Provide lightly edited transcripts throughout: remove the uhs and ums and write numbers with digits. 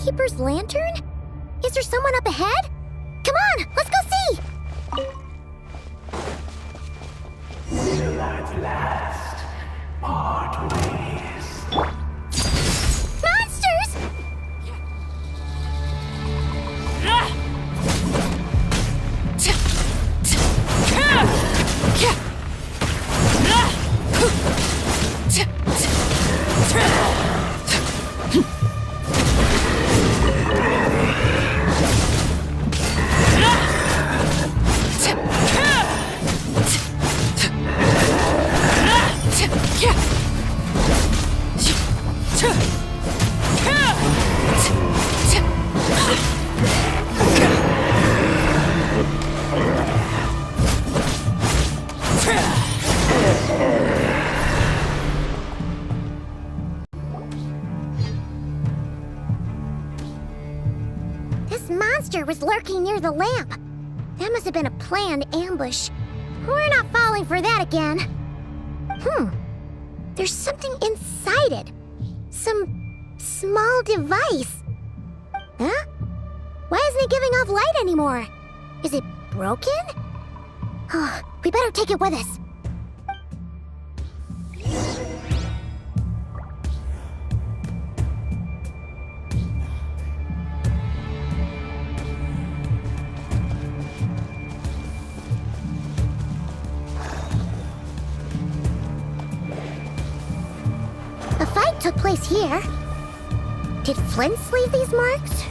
Keeper's lantern? Is there someone up ahead? Come on, let's go see! Will at last part ways. Monsters! This monster was lurking near the lamp. That must have been a planned ambush. We're not falling for that again. There's something inside it. Some small device. Huh? Why isn't it giving off light anymore? Is it broken? Oh, we better take it with us. A fight took place here. Did Flint's leave these marks?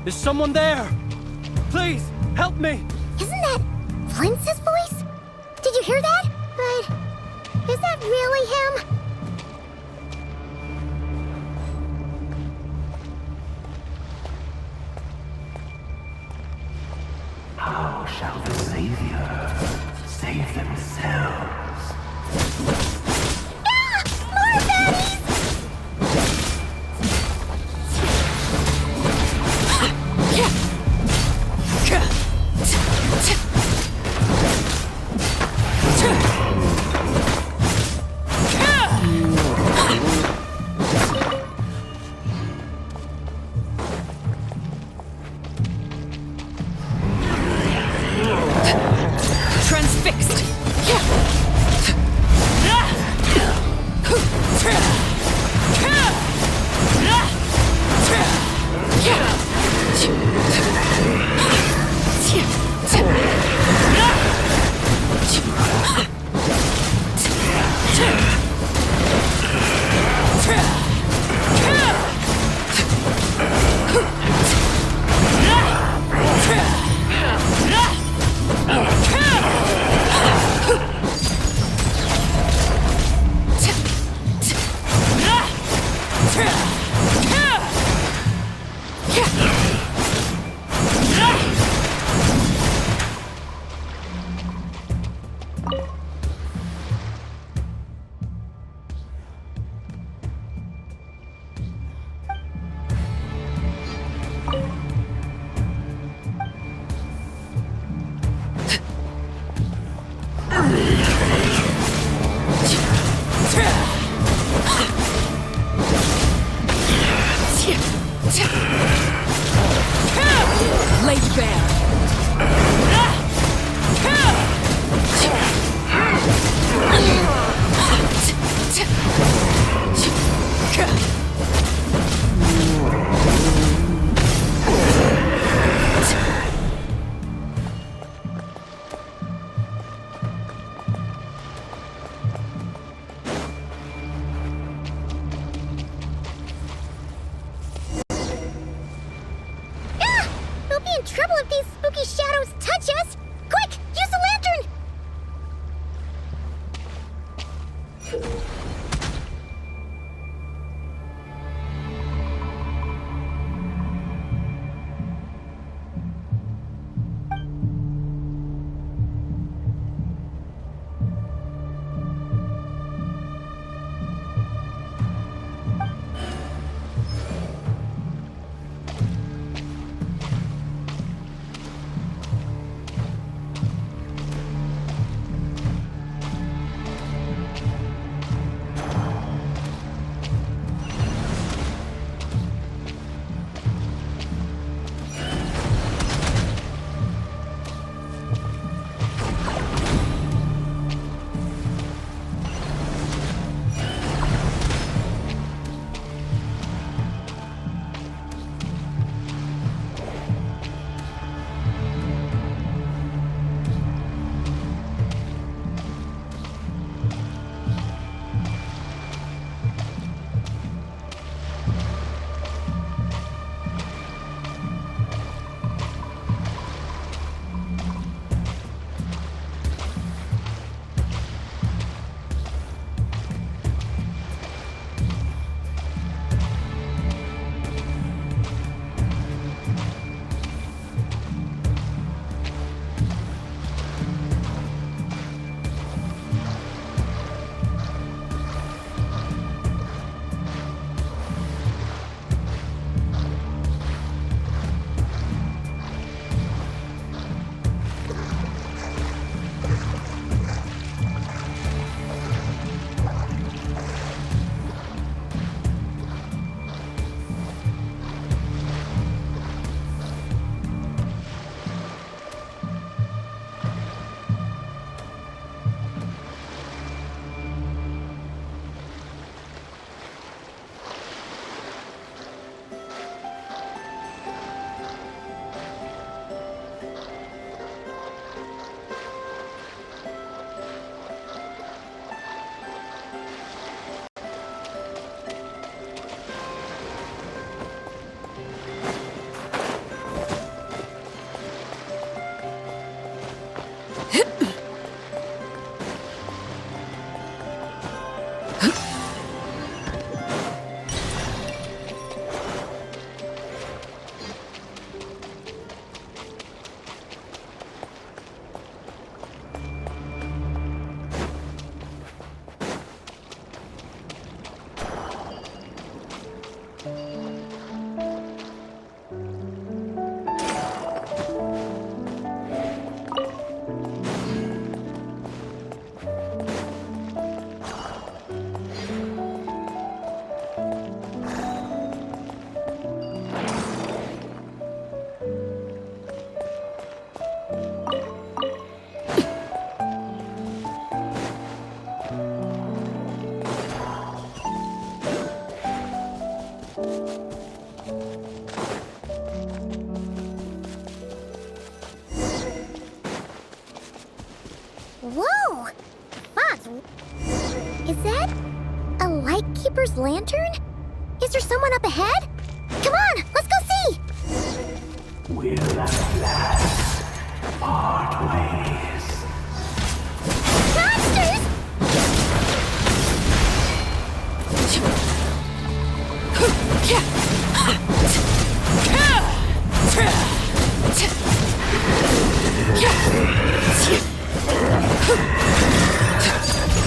Is someone there? Please, help me! Isn't that Flint's voice? Did you hear that? But is that really him? How shall the Savior save themselves? Ah! More baddies! Transfixed! Laid bare. We'll be in trouble if these spooky shadows touch us! Quick, use the lantern! Whoa! Fox, is that a Lightkeeper's lantern? Is there someone up ahead? Come on, let's go see! Will at last part ways. Monsters!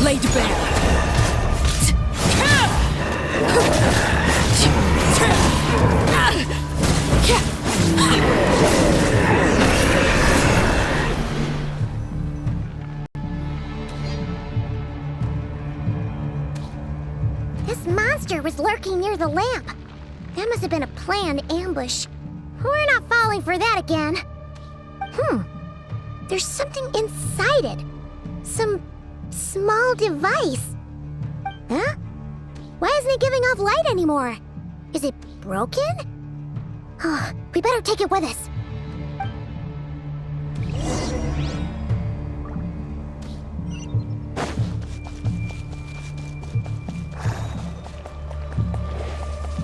Laid bare. This monster was lurking near the lamp. That must have been a planned ambush. We're not falling for that again. There's something inside it. Some small device. Huh? Why isn't it giving off light anymore? Is it broken? Oh, we better take it with us.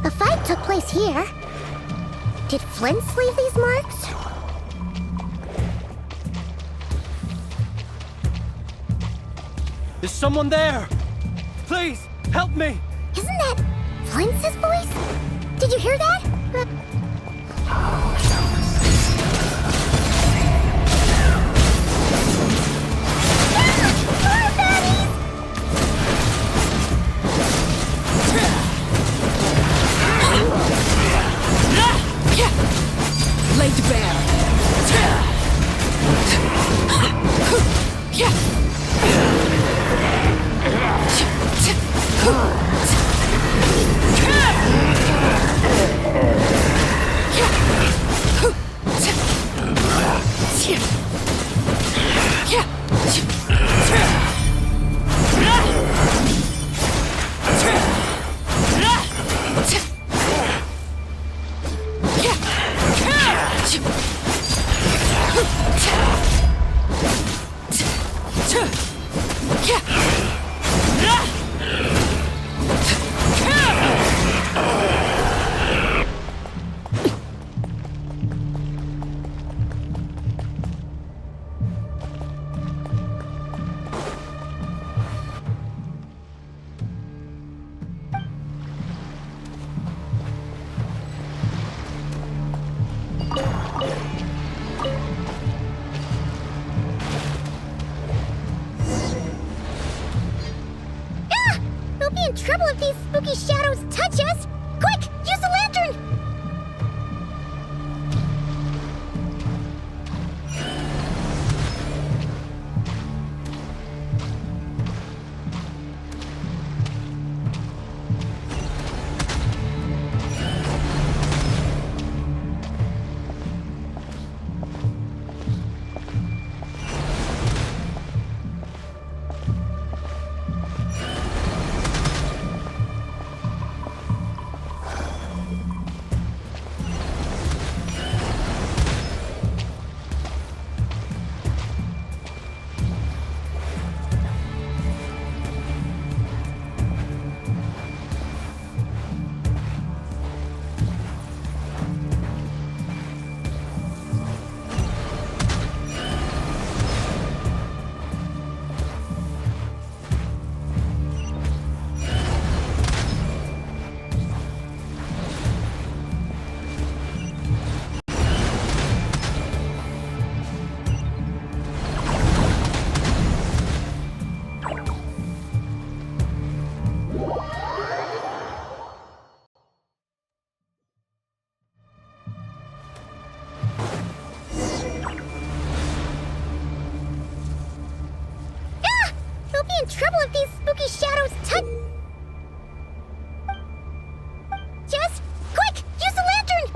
A fight took place here. Did Flint leave these marks? Is someone there? Please, help me! Isn't that Flint's voice? Did you hear that? More baddies! Laid bare. We'll be in trouble if these spooky shadows touch us! Quick, use the lantern! We'll be in trouble if these spooky shadows touch... Jess, quick, use the lantern!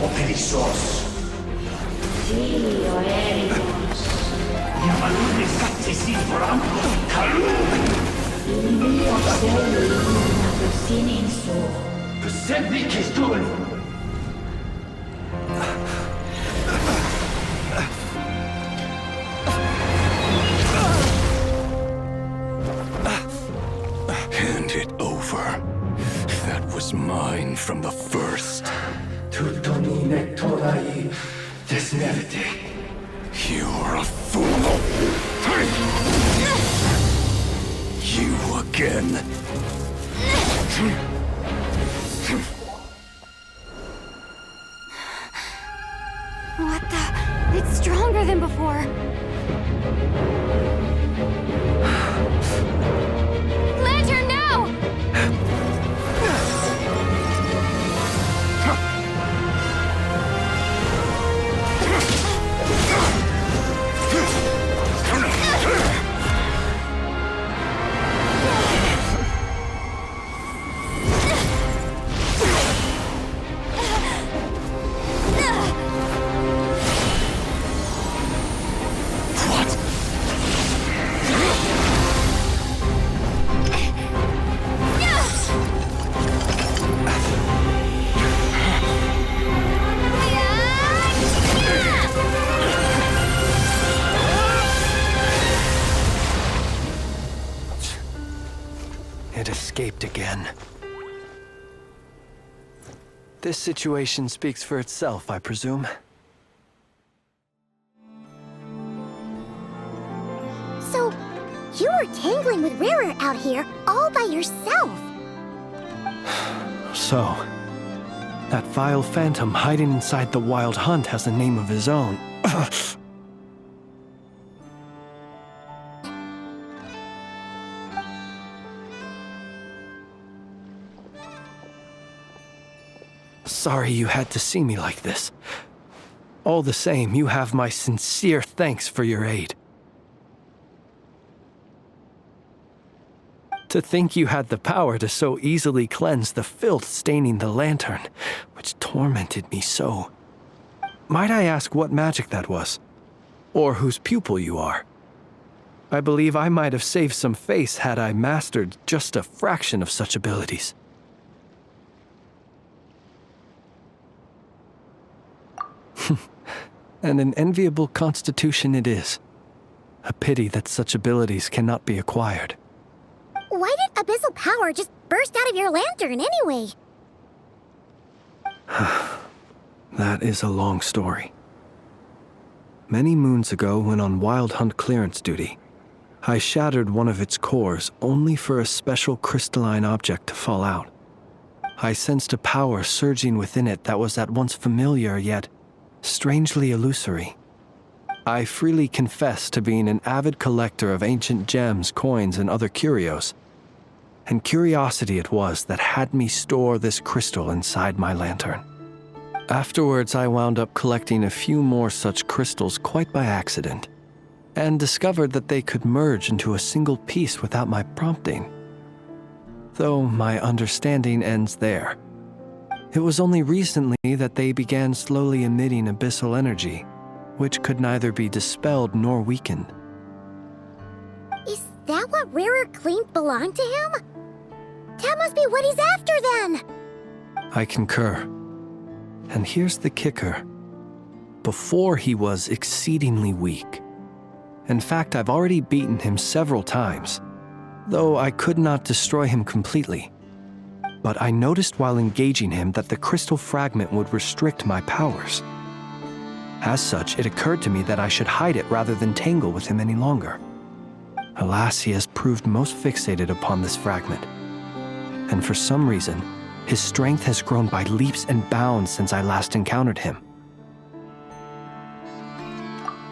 o perezoso. Sì, o ericos. Yamalune satsisi forambo kalun. Ilio seli na kusininsu. Kusebi kistun. Hand it over. That was mine from the first. Tutonine torai desmerte. You're a fool. You again. What the? It's stronger than before. Lantern now! It escaped again. This situation speaks for itself, I presume. So, you were tangling with Rara out here all by yourself. So, that vile phantom hiding inside the Wild Hunt has a name of his own. Sorry you had to see me like this. All the same, you have my sincere thanks for your aid. To think you had the power to so easily cleanse the filth staining the lantern, which tormented me so. Might I ask what magic that was? Or whose pupil you are? I believe I might have saved some face had I mastered just a fraction of such abilities. And an enviable constitution it is. A pity that such abilities cannot be acquired. Why did abyssal power just burst out of your lantern anyway? That is a long story. Many moons ago, when on Wild Hunt clearance duty, I shattered one of its cores only for a special crystalline object to fall out. I sensed a power surging within it that was at once familiar yet strangely illusory. I freely confess to being an avid collector of ancient gems, coins, and other curios. And curiosity it was that had me store this crystal inside my lantern. Afterwards, I wound up collecting a few more such crystals quite by accident, and discovered that they could merge into a single piece without my prompting. Though my understanding ends there. It was only recently that they began slowly emitting abyssal energy, which could neither be dispelled nor weakened. Is that what Rara claimed belonged to him? That must be what he's after then! I concur. And here's the kicker. Before he was exceedingly weak. In fact, I've already beaten him several times, though I could not destroy him completely. But I noticed while engaging him that the crystal fragment would restrict my powers. As such, it occurred to me that I should hide it rather than tangle with him any longer. Alas, he has proved most fixated upon this fragment. And for some reason, his strength has grown by leaps and bounds since I last encountered him.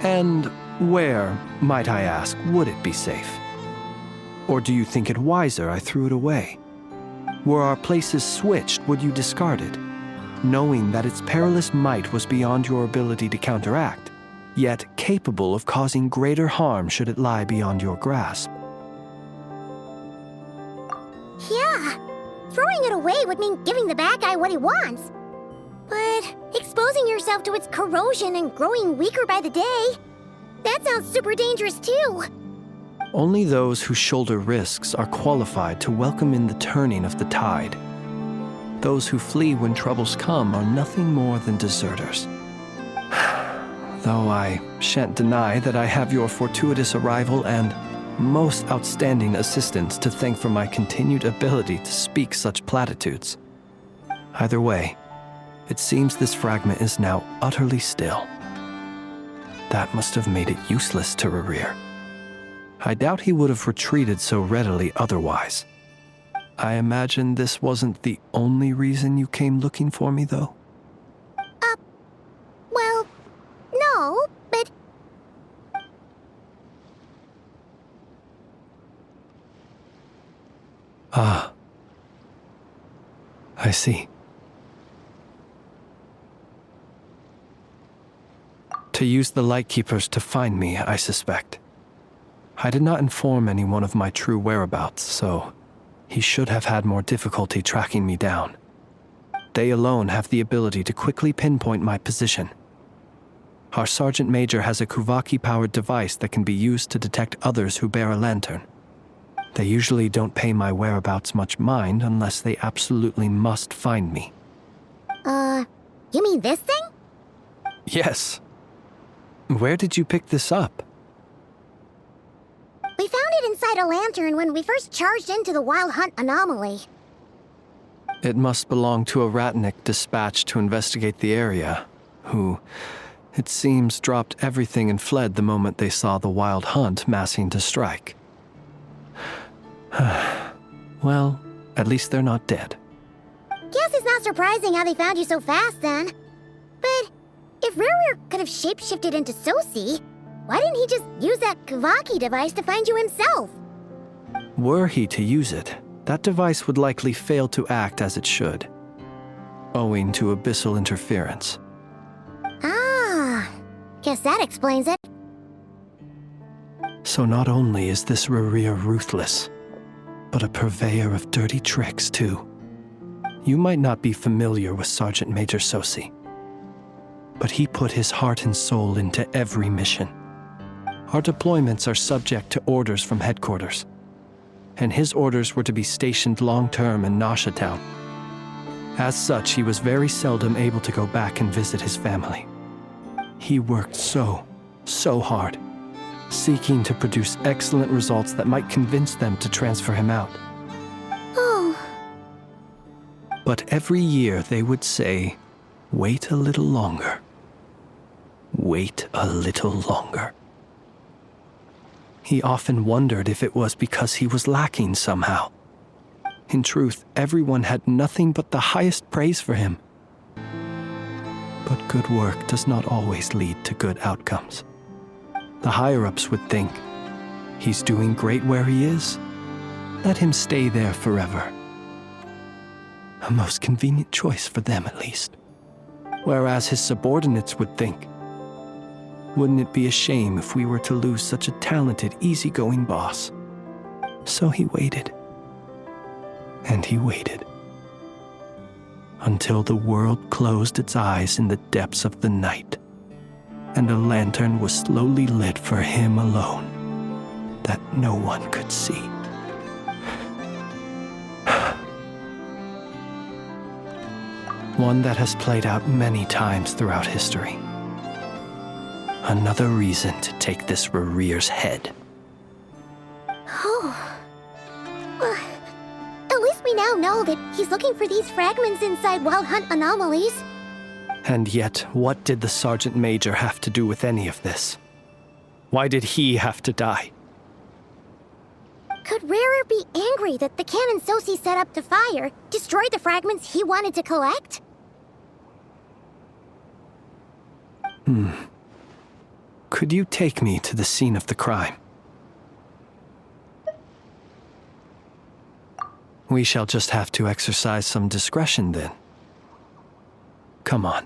And where, might I ask, would it be safe? Or do you think it wiser I threw it away? Were our places switched, would you discard it, knowing that its perilous might was beyond your ability to counteract, yet capable of causing greater harm should it lie beyond your grasp? Yeah, throwing it away would mean giving the bad guy what he wants. But Exposing yourself to its corrosion and growing weaker by the day. That sounds super dangerous too. Only those who shoulder risks are qualified to welcome in the turning of the tide. Those who flee when troubles come are nothing more than deserters. Though I shan't deny that I have your fortuitous arrival and most outstanding assistance to thank for my continued ability to speak such platitudes. Either way, it seems this fragment is now utterly still. That must have made it useless to Rerir. I doubt he would have retreated so readily otherwise. I imagine this wasn't the only reason you came looking for me, though? Well, no, but... Ah. I see. To use the Lightkeepers to find me, I suspect. I did not inform anyone of my true whereabouts, so he should have had more difficulty tracking me down. They alone have the ability to quickly pinpoint my position. Our Sergeant Major has a Kuvaki-powered device that can be used to detect others who bear a lantern. They usually don't pay my whereabouts much mind unless they absolutely must find me. You mean this thing? Yes. Where did you pick this up? We found it inside a lantern when we first charged into the Wild Hunt anomaly. It must belong to a Ratnik dispatched to investigate the area, who, it seems, dropped everything and fled the moment they saw the Wild Hunt massing to strike. Well, at least they're not dead. Guess it's not surprising how they found you so fast then. But if Rerir could have shapeshifted into Sosi, why didn't he just use that Kavaki device to find you himself? Were he to use it, that device would likely fail to act as it should, owing to abyssal interference. Ah, guess that explains it. So not only is this Rerir ruthless, but a purveyor of dirty tricks too. You might not be familiar with Sergeant Major Sosi, but he put his heart and soul into every mission. Our deployments are subject to orders from headquarters, and his orders were to be stationed long-term in Nasha Town. As such, he was very seldom able to go back and visit his family. He worked so hard, seeking to produce excellent results that might convince them to transfer him out. Oh, But every year they would say, "Wait a little longer. Wait a little longer." He often wondered if it was because he was lacking somehow. In truth, everyone had nothing but the highest praise for him. But good work does not always lead to good outcomes. The higher-ups would think, he's doing great where he is. Let him stay there forever. A most convenient choice for them, at least. Whereas his subordinates would think, wouldn't it be a shame if we were to lose such a talented, easygoing boss? So he waited. And he waited. Until the world closed its eyes in the depths of the night, and a lantern was slowly lit for him alone, that no one could see. One that has played out many times throughout history. Another reason to take this Rerir's head. oh. Well, at least we now know that he's looking for these fragments inside Wild Hunt anomalies. And yet, what did the Sergeant Major have to do with any of this? Why did he have to die? Could Rerir be angry that the cannon Sosi set up to fire destroyed the fragments he wanted to collect? Could you take me to the scene of the crime? We shall just have to exercise some discretion then. Come on.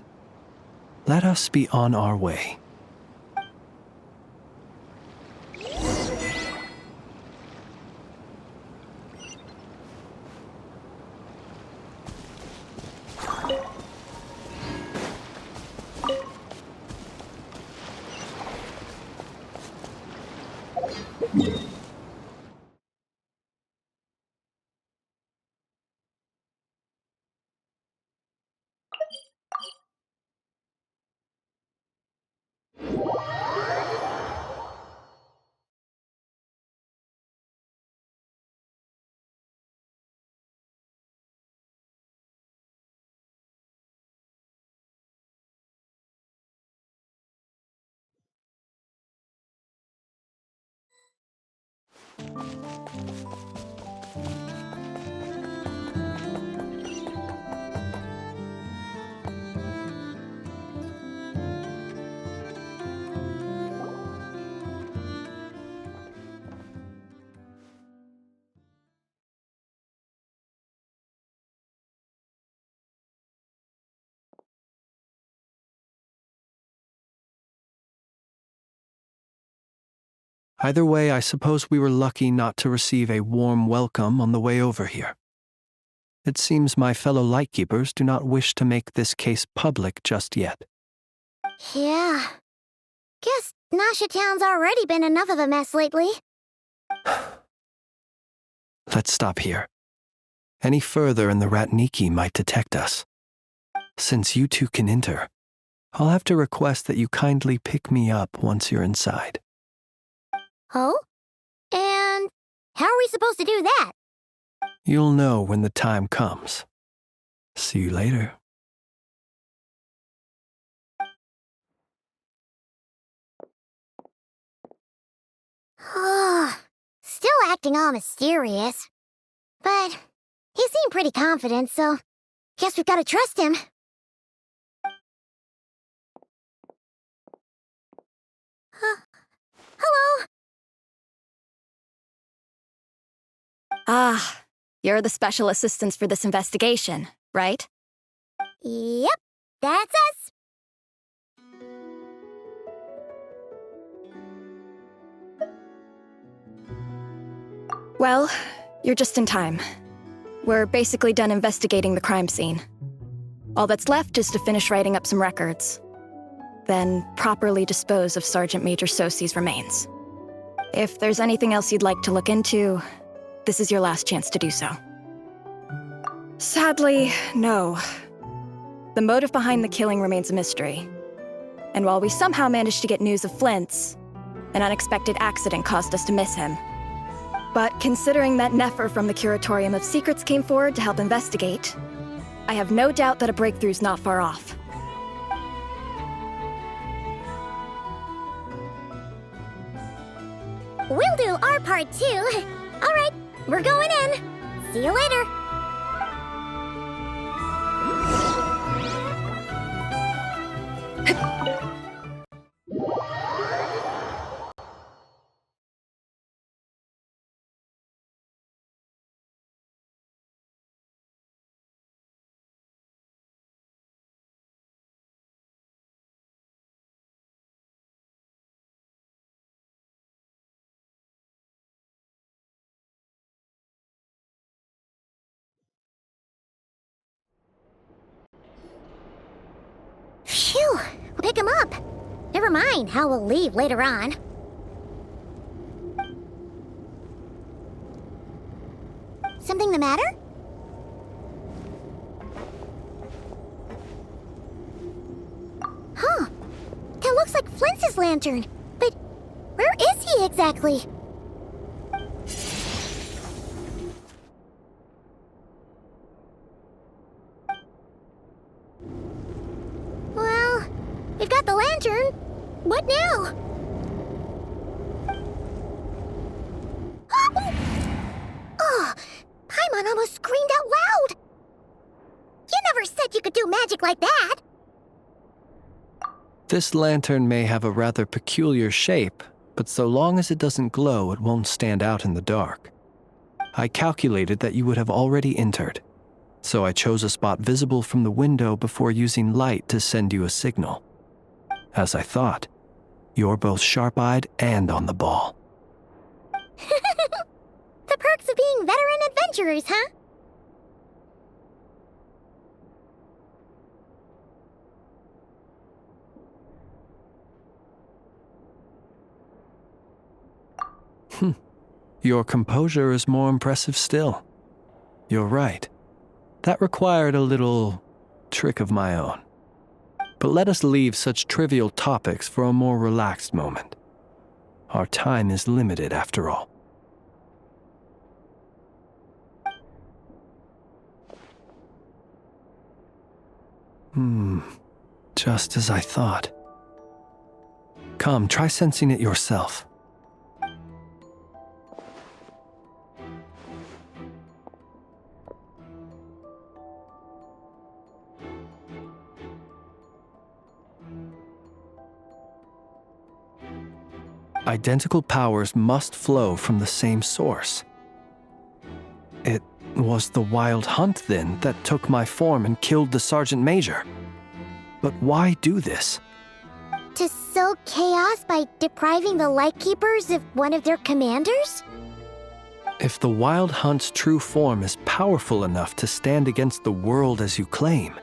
Let us be on our way. Either way, I suppose we were lucky not to receive a warm welcome on the way over here. It seems my fellow Lightkeepers do not wish to make this case public just yet. Yeah. Guess Nasha Town's already been enough of a mess lately. Let's stop here. Any further and the Ratniki might detect us. Since you two can enter, I'll have to request that you kindly pick me up once you're inside. Oh? And how are we supposed to do that? You'll know when the time comes. See you later. Still acting all mysterious. But he seemed pretty confident, so guess we've got to trust him. Hello? Ah, you're the special assistants for this investigation, right? Yep, that's us. Well, you're just in time. We're basically done investigating the crime scene. All that's left is to finish writing up some records. Then properly dispose of Sergeant Major Sosi's remains. If there's anything else you'd like to look into, this is your last chance to do so. Sadly, no. The motive behind the killing remains a mystery. And while we somehow managed to get news of Flint's, an unexpected accident caused us to miss him. But considering that Nefer from the Curatorium of Secrets came forward to help investigate, I have no doubt that a breakthrough's not far off. We'll do our part too. All right, we're going in. See you later. Phew, pick him up. Never mind how we'll leave later on. Something the matter? Huh. That looks like Flint's lantern. But where is he exactly? Well, we've got the lantern. What now? Oh, Paimon almost screamed out loud. You never said you could do magic like that. This lantern may have a rather peculiar shape, but so long as it doesn't glow, it won't stand out in the dark. I calculated that you would have already entered, so I chose a spot visible from the window before using light to send you a signal. As I thought, you're both sharp-eyed and on the ball. The perks of being veteran adventurers, huh? Your composure is more impressive still. You're right. That required a little trick of my own. But let us leave such trivial topics for a more relaxed moment. Our time is limited, after all. Just as I thought. Come, try sensing it yourself. Identical powers must flow from the same source. It was the Wild Hunt, then, that took my form and killed the Sergeant Major. But why do this? To sow chaos by depriving the Lightkeepers of one of their commanders? If the Wild Hunt's true form is powerful enough to stand against the world as you claim,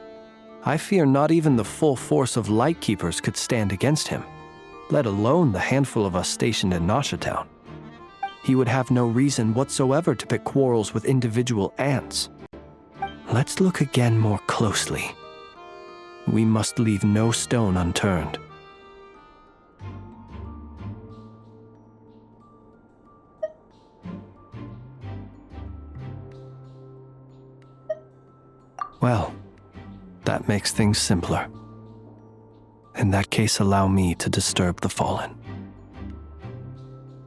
I fear not even the full force of Lightkeepers could stand against him, let alone the handful of us stationed in Nashatown. He would have no reason whatsoever to pick quarrels with individual ants. Let's look again more closely. We must leave no stone unturned. Well, that makes things simpler. In that case, allow me to disturb the fallen.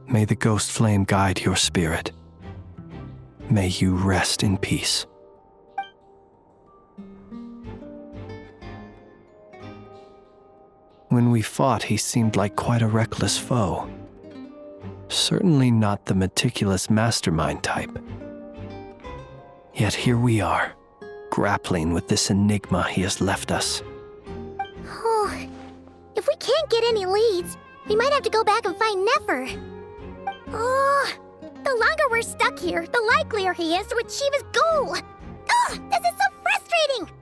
May the ghost flame guide your spirit. May you rest in peace. When we fought, he seemed like quite a reckless foe. Certainly not the meticulous mastermind type. Yet here we are, grappling with this enigma he has left us. Oh, if we can't get any leads, we might have to go back and find Nefer. Oh, the longer we're stuck here, the likelier he is to achieve his goal. Ugh, this is so frustrating!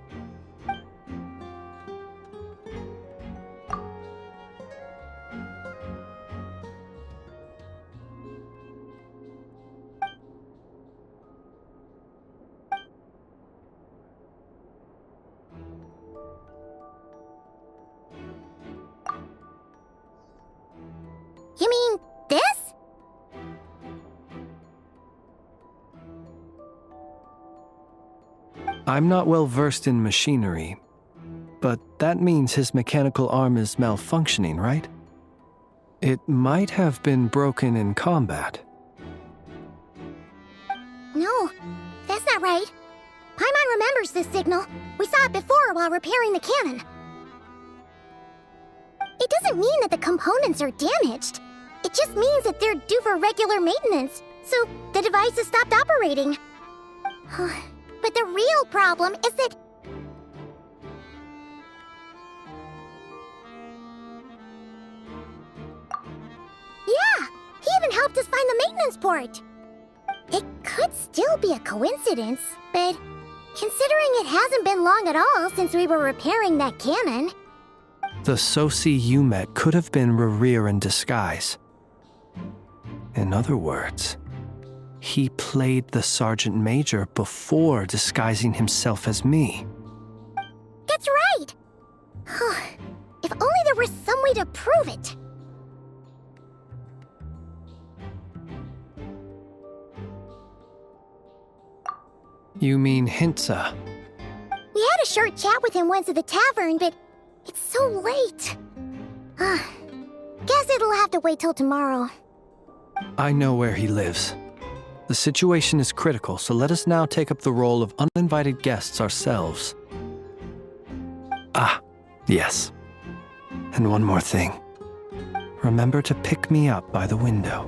You mean this? I'm not well versed in machinery, but that means his mechanical arm is malfunctioning, right? It might have been broken in combat. No, that's not right. Paimon remembers this signal. We saw it before while repairing the cannon. It doesn't mean that the components are damaged. It just means that they're due for regular maintenance, so the device has stopped operating. But the real problem is that... Yeah, he even helped us find the maintenance port. It could still be a coincidence, but considering it hasn't been long at all since we were repairing that cannon... The Sosi you met could have been Rerir in disguise. In other words, he played the Sergeant Major before disguising himself as me. That's right! If only there was some way to prove it. You mean Hintsa? We had a short chat with him once at the tavern, but it's so late. Guess it'll have to wait till tomorrow. I know where he lives. The situation is critical, so let us now take up the role of uninvited guests ourselves. Ah, yes. And one more thing. Remember to pick me up by the window.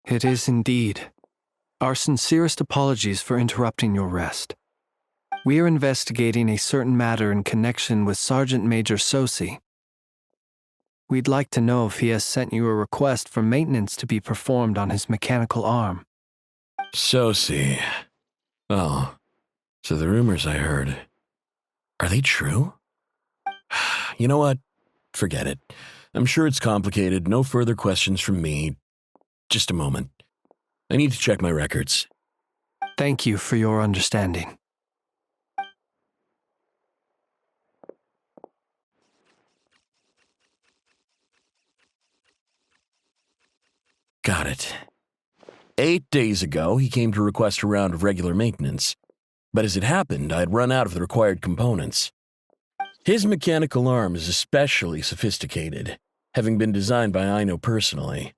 It is indeed. Our sincerest apologies for interrupting your rest. We are investigating a certain matter in connection with Sergeant Major Sosi. We'd like to know if he has sent you a request for maintenance to be performed on his mechanical arm. Sosi. Oh, so the rumors I heard, are they true? You know what? Forget it. I'm sure it's complicated. No further questions from me. Just a moment. I need to check my records. Thank you for your understanding. Got it. 8 days ago, he came to request a round of regular maintenance. But as it happened, I had run out of the required components. His mechanical arm is especially sophisticated, having been designed by Aino personally.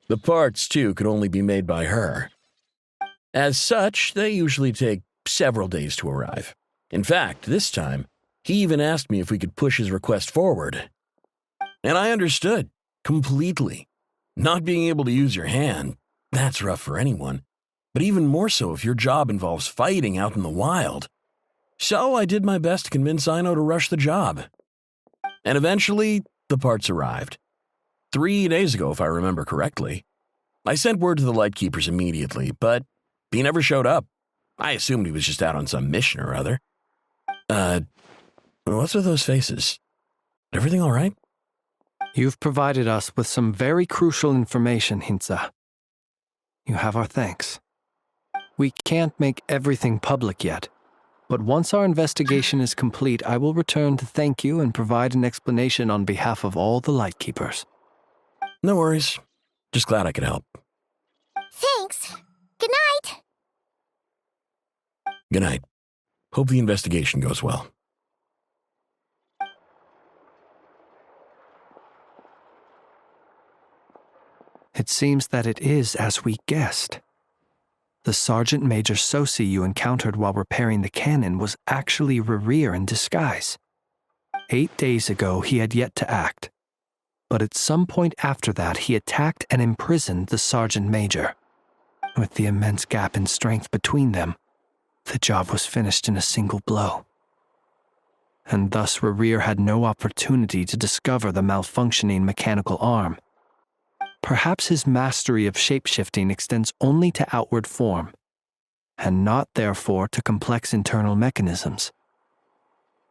The parts, too, could only be made by her. As such, they usually take several days to arrive. In fact, this time, he even asked me if we could push his request forward. And I understood, completely. Not being able to use your hand, that's rough for anyone, but even more so if your job involves fighting out in the wild. So I did my best to convince Aino to rush the job. And eventually, the parts arrived. 3 days ago, if I remember correctly. I sent word to the Lightkeepers immediately, but he never showed up. I assumed he was just out on some mission or other. What's with those faces? Everything all right? You've provided us with some very crucial information, Hintsa. You have our thanks. We can't make everything public yet, but once our investigation is complete, I will return to thank you and provide an explanation on behalf of all the Lightkeepers. No worries. Just glad I could help. Thanks. Good night. Good night. Hope the investigation goes well. It seems that it is as we guessed. The Sergeant Major Sosi you encountered while repairing the cannon was actually Rerir in disguise. 8 days ago, he had yet to act, but at some point after that, he attacked and imprisoned the Sergeant Major. With the immense gap in strength between them, the job was finished in a single blow. And thus Rerir had no opportunity to discover the malfunctioning mechanical arm. Perhaps his mastery of shapeshifting extends only to outward form, and not therefore to complex internal mechanisms.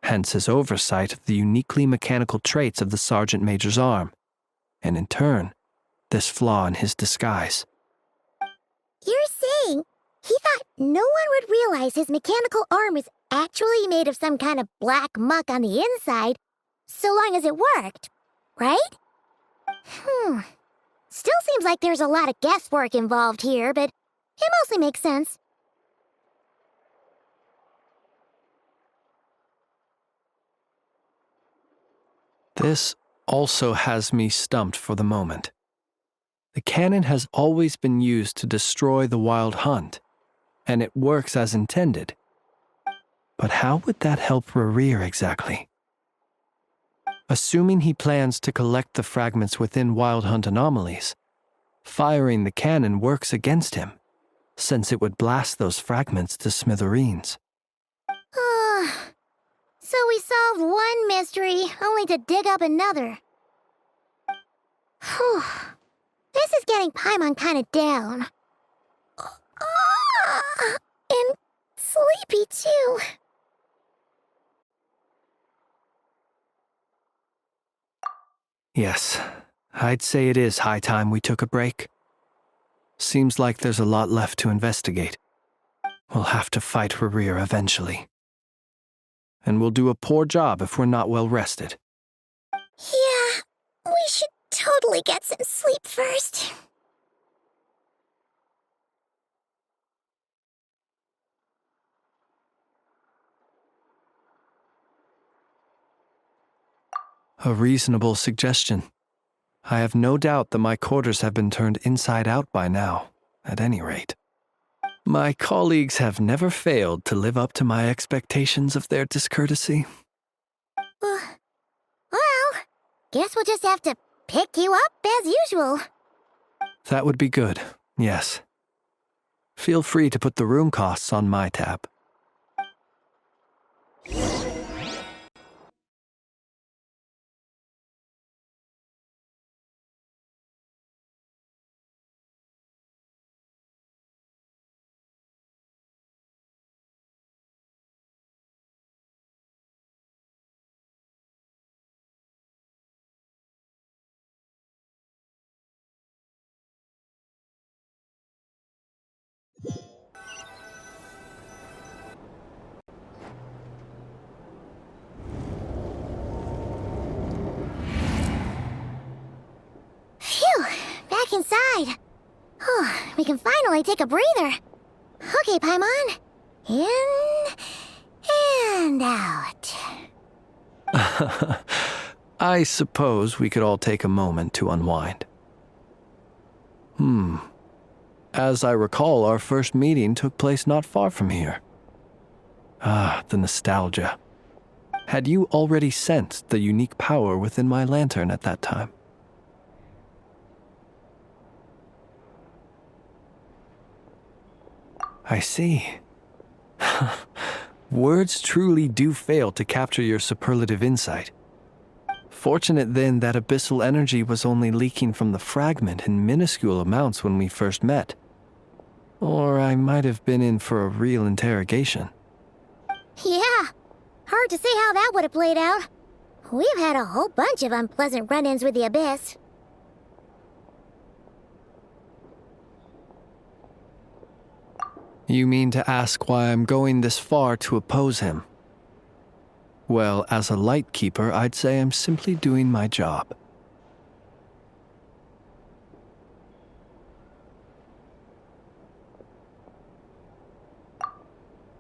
Hence his oversight of the uniquely mechanical traits of the Sergeant Major's arm, and in turn, this flaw in his disguise. You're saying he thought no one would realize his mechanical arm is actually made of some kind of black muck on the inside, so long as it worked, right? Still seems like there's a lot of guesswork involved here, but it mostly makes sense. This also has me stumped for the moment. The cannon has always been used to destroy the wild hunt, and it works as intended. But how would that help Rerir exactly? Assuming he plans to collect the fragments within wild hunt anomalies, firing the cannon works against him, since it would blast those fragments to smithereens. So we solved one mystery, only to dig up another. Whew. This is getting Paimon kind of down. And sleepy, too. Yes, I'd say it is high time we took a break. Seems like there's a lot left to investigate. We'll have to fight Rerir eventually. And we'll do a poor job if we're not well rested. Yeah, we should totally get some sleep first. A reasonable suggestion. I have no doubt that my quarters have been turned inside out by now, at any rate. My colleagues have never failed to live up to my expectations of their discourtesy. Well, guess we'll just have to pick you up as usual. That would be good. Yes. Feel free to put the room costs on my tab. Phew, back inside. Whew, we can finally take a breather. Okay, Paimon. In and out. I suppose we could all take a moment to unwind. As I recall, our first meeting took place not far from here. Ah, the nostalgia. Had you already sensed the unique power within my lantern at that time? I see. Words truly do fail to capture your superlative insight. Fortunate then that abyssal energy was only leaking from the fragment in minuscule amounts when we first met. Or I might have been in for a real interrogation. Yeah, hard to say how that would have played out. We've had a whole bunch of unpleasant run-ins with the Abyss. You mean to ask why I'm going this far to oppose him? Well, as a light keeper, I'd say I'm simply doing my job.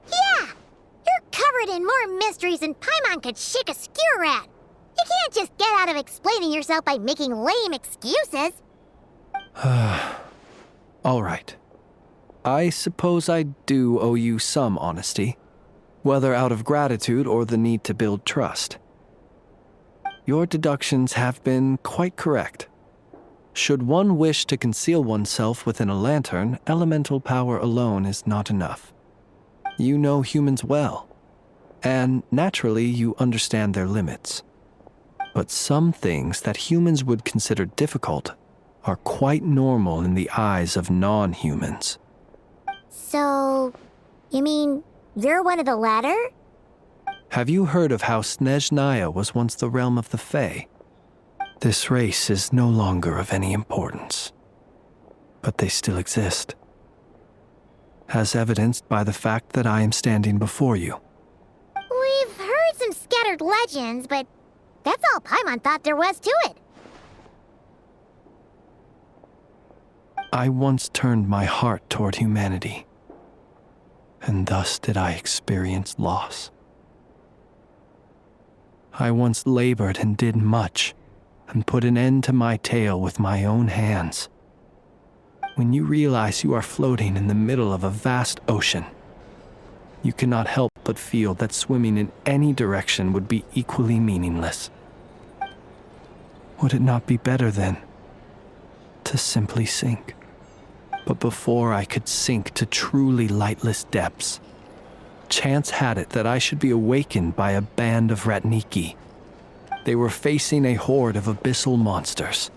Yeah! You're covered in more mysteries than Paimon could shake a skewer at. You can't just get out of explaining yourself by making lame excuses. All right. I suppose I do owe you some honesty, whether out of gratitude or the need to build trust. Your deductions have been quite correct. Should one wish to conceal oneself within a lantern, elemental power alone is not enough. You know humans well, and naturally you understand their limits. But some things that humans would consider difficult are quite normal in the eyes of non-humans. So, you mean you're one of the latter? Have you heard of how Snezhnaya was once the realm of the Fae? This race is no longer of any importance, but they still exist, as evidenced by the fact that I am standing before you. We've heard some scattered legends, but that's all Paimon thought there was to it. I once turned my heart toward humanity, and thus did I experience loss. I once labored and did much, and put an end to my tale with my own hands. When you realize you are floating in the middle of a vast ocean, you cannot help but feel that swimming in any direction would be equally meaningless. Would it not be better, then, to simply sink? But before I could sink to truly lightless depths, chance had it that I should be awakened by a band of Ratniki. They were facing a horde of abyssal monsters,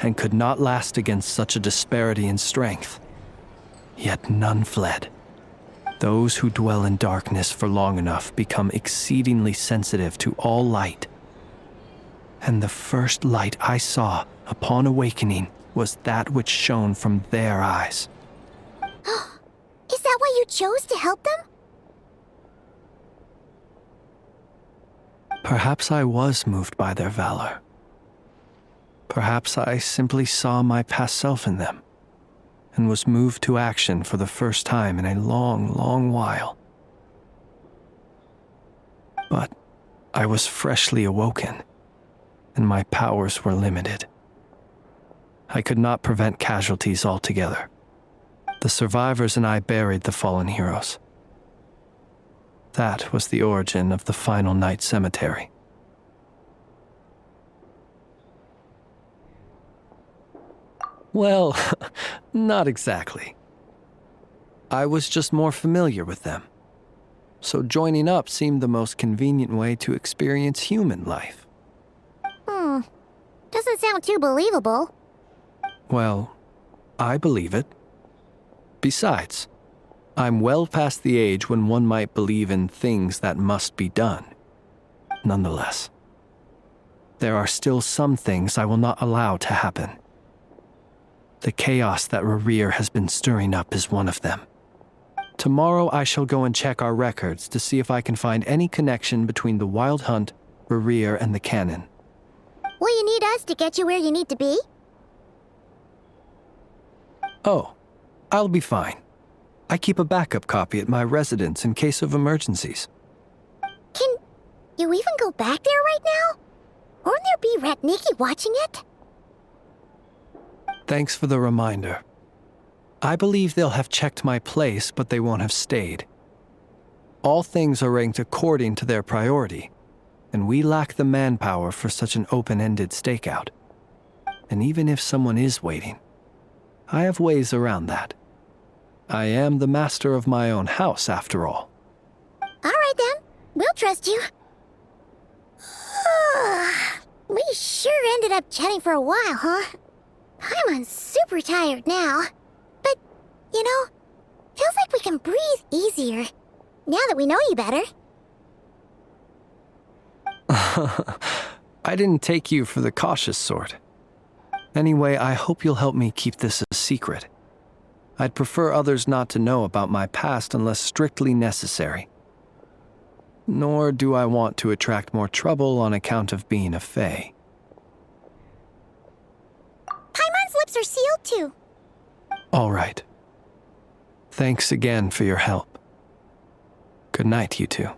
and could not last against such a disparity in strength. Yet none fled. Those who dwell in darkness for long enough become exceedingly sensitive to all light. And the first light I saw upon awakening was that which shone from their eyes. Is that why you chose to help them? Perhaps I was moved by their valor. Perhaps I simply saw my past self in them, and was moved to action for the first time in a long, long while. But I was freshly awoken, and my powers were limited. I could not prevent casualties altogether. The survivors and I buried the fallen heroes. That was the origin of the final night cemetery. Well, not exactly. I was just more familiar with them. So joining up seemed the most convenient way to experience human life. Doesn't sound too believable. Well, I believe it. Besides, I'm well past the age when one might believe in things that must be done. Nonetheless, there are still some things I will not allow to happen. The chaos that Rerir has been stirring up is one of them. Tomorrow I shall go and check our records to see if I can find any connection between the Wild Hunt, Rerir, and the Canon. Will you need us to get you where you need to be? Oh, I'll be fine. I keep a backup copy at my residence in case of emergencies. Can you even go back there right now? Won't there be Ratniki watching it? Thanks for the reminder. I believe they'll have checked my place, but they won't have stayed. All things are ranked according to their priority, and we lack the manpower for such an open-ended stakeout. And even if someone is waiting, I have ways around that. I am the master of my own house, after all. All right then, we'll trust you. We sure ended up chatting for a while, huh? I'm super tired now. But, you know, feels like we can breathe easier now that we know you better. I didn't take you for the cautious sort. Anyway, I hope you'll help me keep this a secret. I'd prefer others not to know about my past unless strictly necessary. Nor do I want to attract more trouble on account of being a fae. Paimon's lips are sealed too. All right. Thanks again for your help. Good night, you two.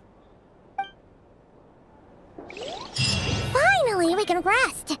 Finally, we can rest.